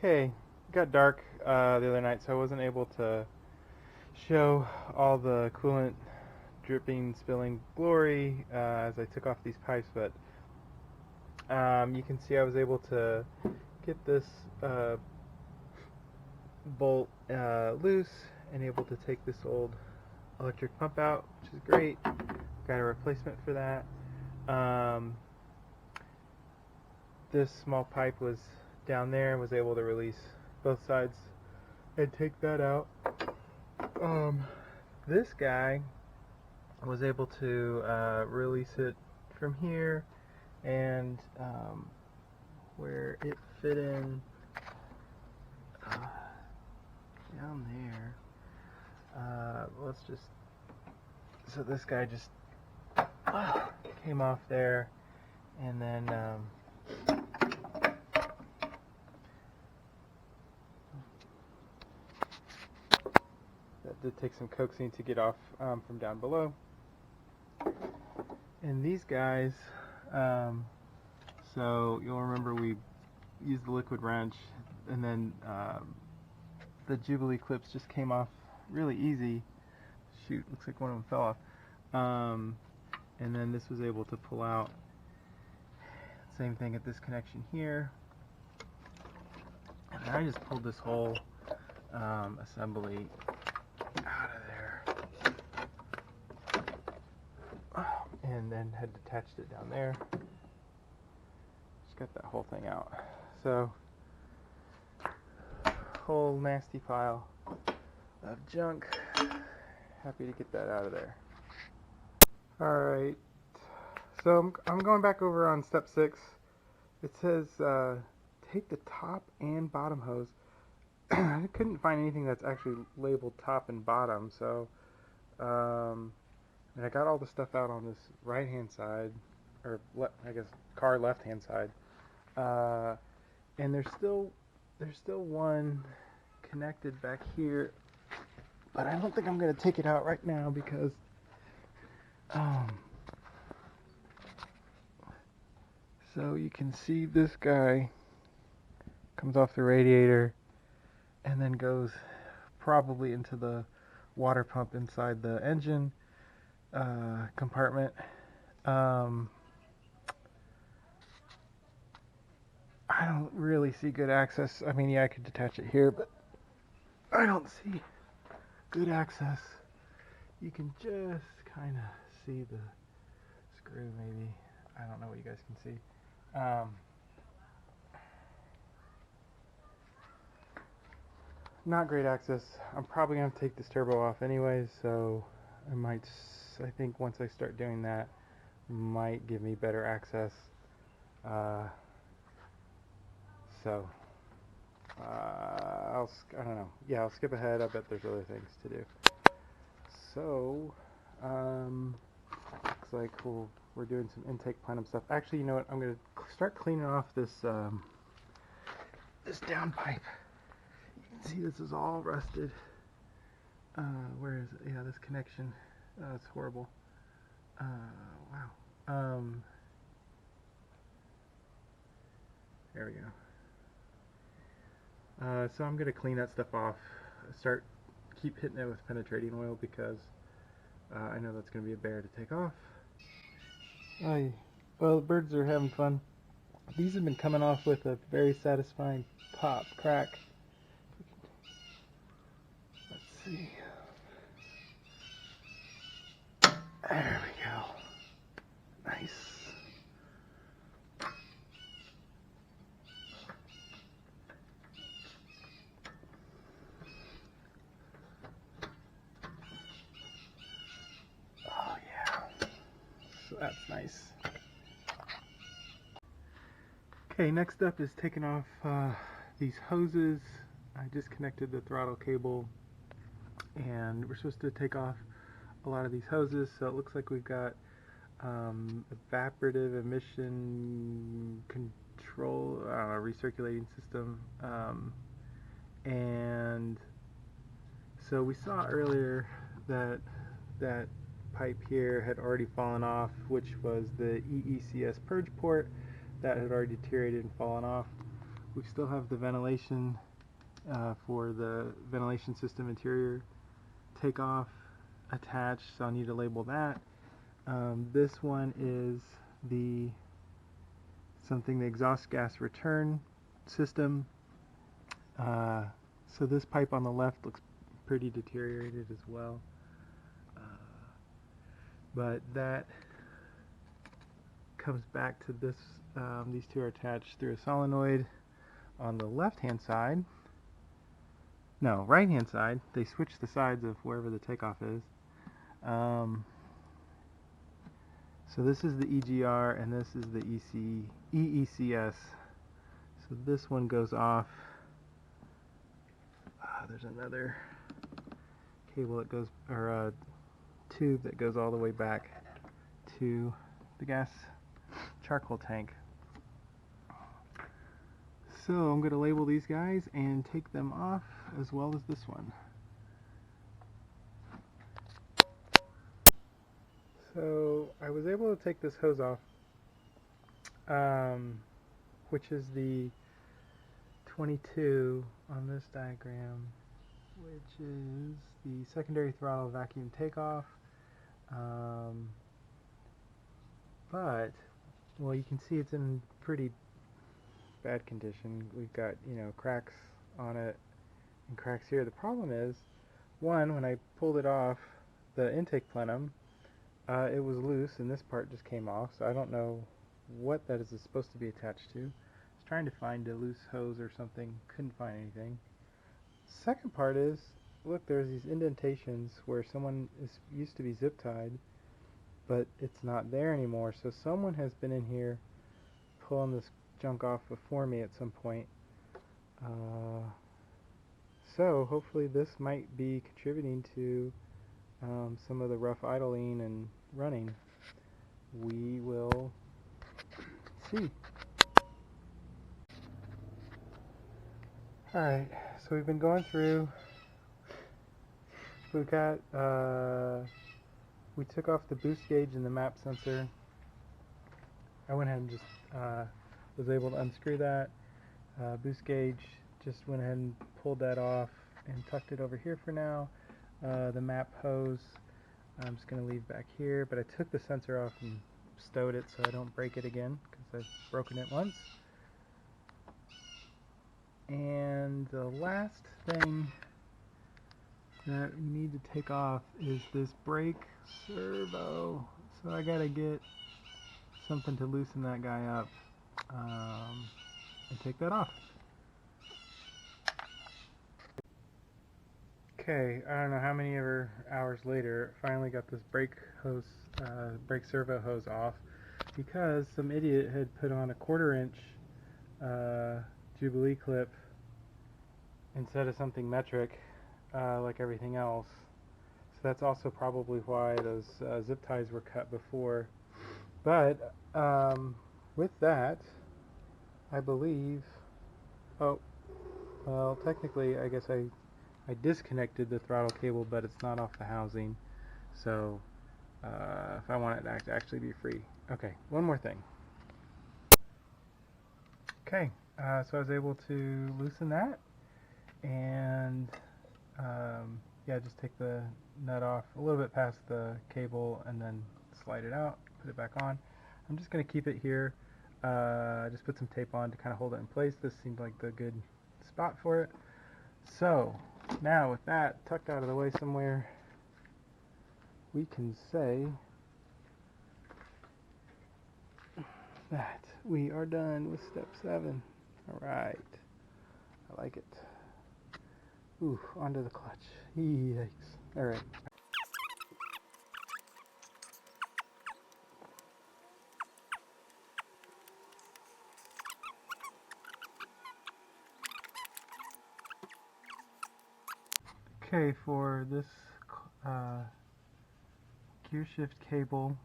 Okay, it got dark the other night, so I wasn't able to show all the coolant dripping, spilling glory as I took off these pipes, but you can see I was able to get this bolt loose and able to take this old electric pump out, which is great. Got a replacement for that. This small pipe was down there and was able to release both sides and take that out. This guy was able to release it from here, and where it fit in down there, let's just, so this guy just came off there, and then that did take some coaxing to get off from down below. And these guys, so you'll remember we used the liquid wrench, and then the Jubilee clips just came off really easy. Shoot, looks like one of them fell off. And then this was able to pull out. Same thing at this connection here. And I just pulled this whole assembly out of there, and then had detached it down there. Just got that whole thing out. So, whole nasty pile of junk. Happy to get that out of there. Alright, so I'm going back over on step 6. It says take the top and bottom hose. I couldn't find anything that's actually labeled top and bottom, so and I got all the stuff out on this right hand side, or I guess car left hand side, and there's still one connected back here, but I don't think I'm going to take it out right now because so you can see this guy comes off the radiator and then goes probably into the water pump inside the engine compartment. I don't really see good access. I mean, yeah, I could detach it here, but I don't see good access. You can just kind of see the screw, maybe. I don't know what you guys can see. Not great access. I'm probably going to take this turbo off anyways, so I think once I start doing that, might give me better access. I don't know. Yeah, I'll skip ahead. I bet there's other things to do. So, looks like we're doing some intake plenum stuff. Actually, you know what? I'm going to start cleaning off this this down pipe. You can see this is all rusted. Where is it? Yeah, this connection. It's horrible. Wow. There we go. So I'm going to clean that stuff off. Keep hitting it with penetrating oil because I know that's going to be a bear to take off. Well, the birds are having fun. These have been coming off with a very satisfying pop, crack. Let's see. There we go. Nice. Oh yeah. So that's nice. Okay, next up is taking off these hoses. I disconnected the throttle cable, and we're supposed to take off a lot of these hoses. So it looks like we've got evaporative emission control, recirculating system, and so we saw earlier that that pipe here had already fallen off, which was the EECS purge port that had already deteriorated and fallen off. we still have the ventilation for the ventilation system interior takeoff attached, so I'll need to label that. This one is the exhaust gas return system. So this pipe on the left looks pretty deteriorated as well, but that comes back to this. These two are attached through a solenoid on the left hand side. No, right hand side. They switch the sides of wherever the takeoff is. So this is the EGR and this is the EECS. So this one goes off. There's another cable that goes, or a tube that goes all the way back to the gas charcoal tank. So I'm going to label these guys and take them off, as well as this one. So I was able to take this hose off, which is the 22 on this diagram, which is the secondary throttle vacuum takeoff. But, well, you can see it's in pretty bad condition. We've got, cracks on it and cracks here. The problem is, one, when I pulled it off the intake plenum, it was loose and this part just came off, so I don't know what that is supposed to be attached to. I was trying to find a loose hose or something, couldn't find anything. Second part is, look, there's these indentations where someone used to be zip tied, but it's not there anymore, so someone has been in here pulling this junk off before me at some point. So hopefully this might be contributing to some of the rough idling and running. We will see. Alright, so we've been going through. We've got, we took off the boost gauge and the map sensor. I went ahead and just was able to unscrew that. Boost gauge, just went ahead and pulled that off and tucked it over here for now. The map hose, I'm just going to leave back here, but I took the sensor off and stowed it so I don't break it again, because I've broken it once. And the last thing that we need to take off is this brake servo. So I gotta get something to loosen that guy up and take that off. Okay, I don't know how many hours later, finally got this brake servo hose off, because some idiot had put on a 1/4 inch Jubilee clip instead of something metric like everything else. So that's also probably why those zip ties were cut before. But with that, I believe, oh, well, technically I guess I disconnected the throttle cable, but it's not off the housing, so if I want it to actually be free. Okay, one more thing. Okay, so I was able to loosen that, and yeah, just take the nut off a little bit past the cable and then slide it out, put it back on. I'm just going to keep it here. Just put some tape on to kind of hold it in place. This seemed like the good spot for it. So now with that tucked out of the way somewhere, we can say that we are done with step 7. Alright, I like it. Ooh, onto the clutch. Yikes. Alright. Okay, for this gear shift cable,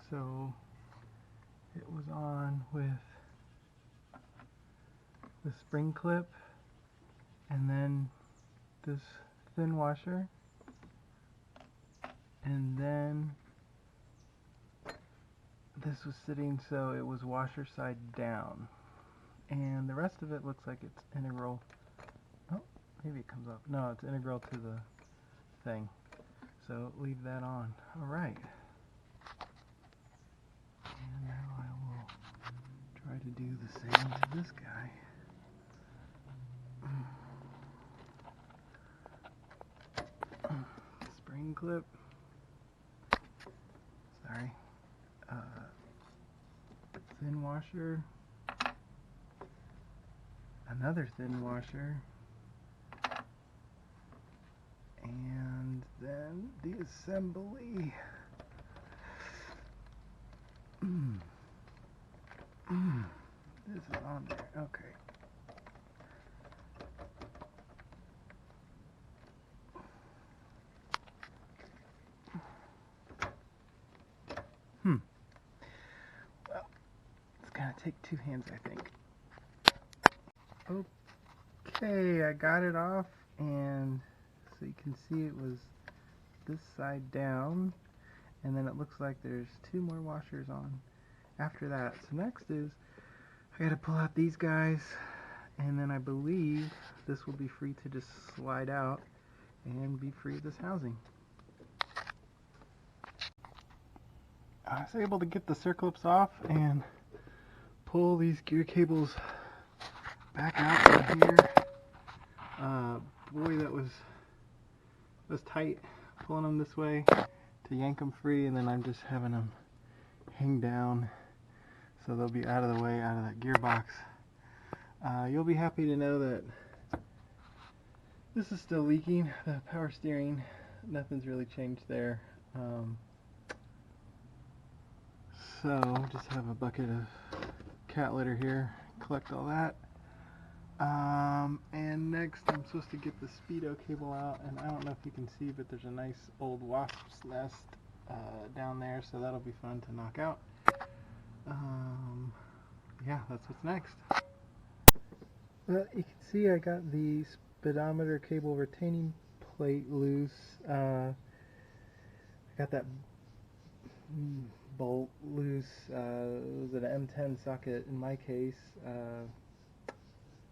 so it was on with the spring clip and then this thin washer, and then this was sitting so it was washer side down, and the rest of it looks like it's integral. Oh, maybe it comes up. No, it's integral to the thing, so leave that on. Alright, and now I will try to do the same to this guy. Spring clip. Sorry. Thin washer. Another thin washer. And then the assembly. This is on there. Okay. Well, it's gonna take two hands, I think. Okay, I got it off, and so you can see it was this side down, and then it looks like there's two more washers on after that. So next is I gotta pull out these guys, and then I believe this will be free to just slide out and be free of this housing. I was able to get the circlips off and pull these gear cables back out from here. Boy, that was tight, pulling them this way to yank them free, and then I'm just having them hang down so they'll be out of the way, out of that gearbox. You'll be happy to know that this is still leaking, the power steering. Nothing's really changed there. So just have a bucket of cat litter here, collect all that. And next I'm supposed to get the Speedo cable out, and I don't know if you can see, but there's a nice old wasp's nest down there, so that'll be fun to knock out. Yeah, that's what's next. Well, you can see I got the speedometer cable retaining plate loose. I got that bolt loose. It was an M100 socket in my case,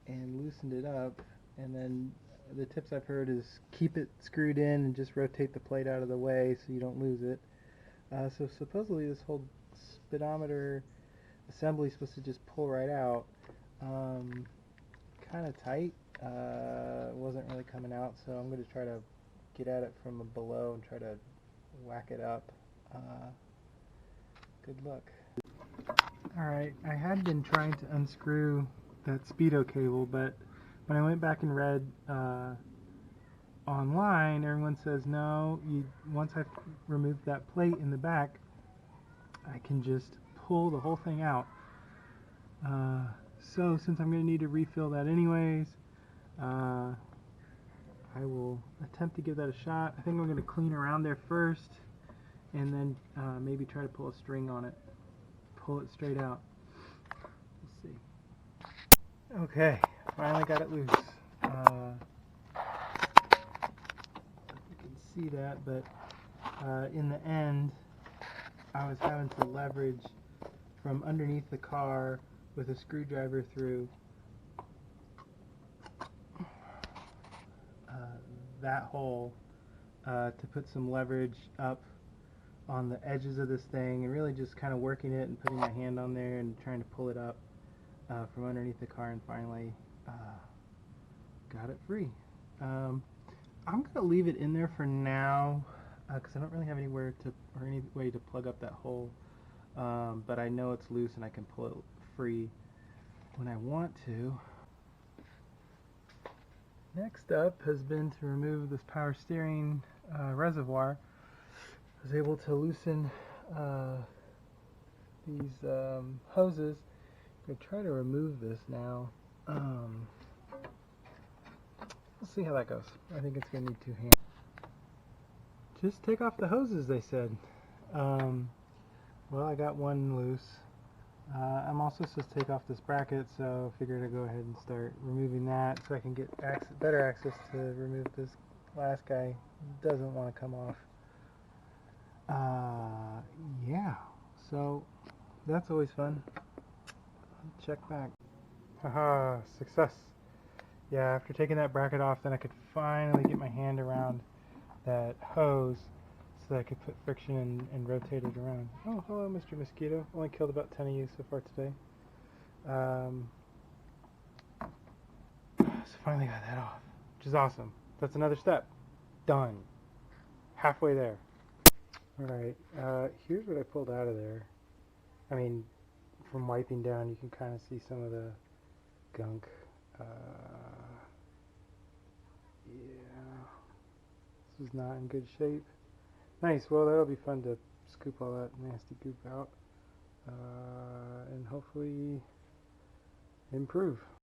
and loosened it up. And then the tips I've heard is keep it screwed in and just rotate the plate out of the way so you don't lose it. So supposedly this whole speedometer assembly is supposed to just pull right out. Kind of tight. It wasn't really coming out, so I'm going to try to get at it from below and try to whack it up. Good luck. Alright, I had been trying to unscrew that Speedo cable, but when I went back and read online, everyone says no, once I've removed that plate in the back, I can just pull the whole thing out. So since I'm going to need to refill that anyways, I will attempt to give that a shot. I think I'm going to clean around there first, and then maybe try to pull a string on it. Pull it straight out. Let's see. Okay, finally got it loose. You can see that, but in the end, I was having to leverage from underneath the car with a screwdriver through that hole to put some leverage up on the edges of this thing, and really just kind of working it and putting my hand on there and trying to pull it up from underneath the car, and finally got it free. I'm going to leave it in there for now because I don't really have anywhere to, or any way to plug up that hole, but I know it's loose and I can pull it free when I want to. Next up has been to remove this power steering reservoir. I was able to loosen these hoses. I'm going to try to remove this now. We'll see how that goes. I think it's going to need two hands. Just take off the hoses, they said. Well, I got one loose. I'm also supposed to take off this bracket, so I figured I'd go ahead and start removing that so I can get better access to remove this last guy. It doesn't want to come off. Yeah, so That's always fun. Check back. Haha, success. Yeah, after taking that bracket off, then I could finally get my hand around that hose so that I could put friction and rotate it around. Oh, hello, Mr. Mosquito. Only killed about 10 of you so far today. So finally got that off, which is awesome. That's another step. Done. Halfway there. Alright, here's what I pulled out of there. I mean, from wiping down, you can kind of see some of the gunk. Yeah, this is not in good shape. Nice, well that'll be fun to scoop all that nasty goop out and hopefully improve.